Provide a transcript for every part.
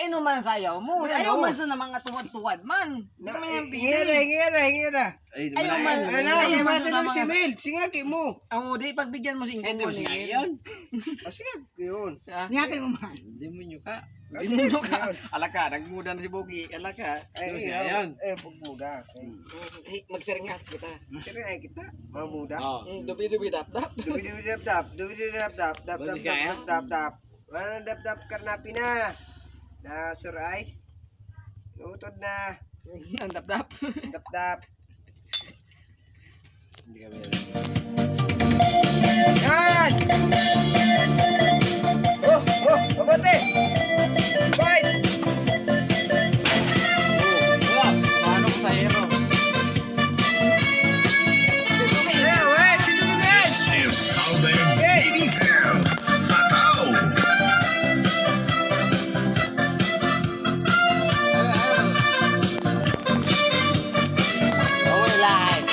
Kainom man sayaw mo. Ayaw man sa mga tuwad-tuwad man. Hingi na. Ayaw man. Ayaw man si Mel. Singagi mo. Ang di pagbigyan mo sing Hindi mo siya yun. Sige, yun. Ngaki mo man. Hindi mo nyo ka. Hindi mo ka. Alaka, nagmuda na si Bogi. Alaka. Ay, Ayun. pagmuda. Magsiringat kita. Sino ay kita? Mamuda. Oh. Dubi-dubi dap-dap. Dap. Wala dap karena pina. Na sur ice. Utod na. Ang dap-dap. Dap. Hindi kami. Yan! Oh, mabuti! Fight! Paano ko sa hero? Es Salve Video. Natal. Okay, live.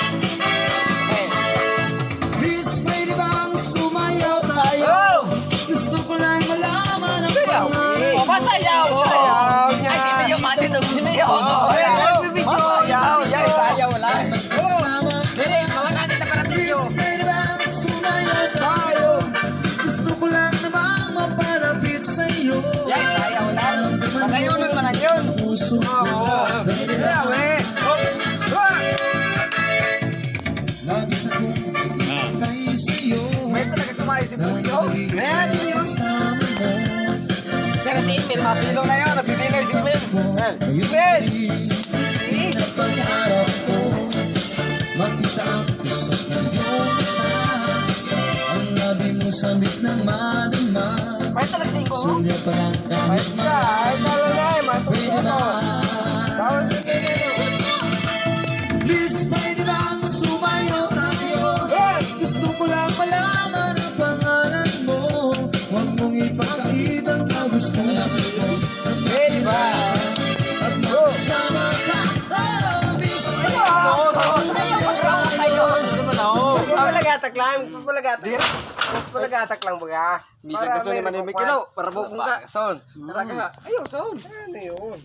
Miss, pwede bang sumayaw tayo? Oh! Gusto ko lang malaman ang pangalan. O, masayaw. Sayaw niya. Ay, si Mayo, matindog si Mayo. Masayaw. Yan, sayaw lang. Kasama Dili, gawa natin na para video. Miss, pwede bang sumayaw tayo? Gusto ko lang naman mapalapit sa'yo. Yan, sayaw lang. Masayaw nun man ang yun. Puso ko Sayaw eh. mag-isa kong naghihintay sa'yo. May talaga sumayo si Bugyo. Ayan, yun yun. Kasama mo. Pero si Emil, mabilong na yun. Nabibilong si Emil. Ben! Pangarap ko makita ang gusto ng iyong mata. Ang labi mo sabit ng madama. May talaga si Ingo. Sunya pa lang kahit Ay, talo na eh. pwede Matuto ba? ko. Tawag si Kenelo. Please, pwede bang sumayo tayo? Hey! Gusto ko lang malaman ang pangalan mo. Huwag mong ipakita na gusto lang ito. Pwede ba? At magsama ka. Oh, miss, Pagpalagatak lang baga. Bisa ka so ni Manimik Kilo. Para mo kung ka. Son. Ayaw, son. Ano yun?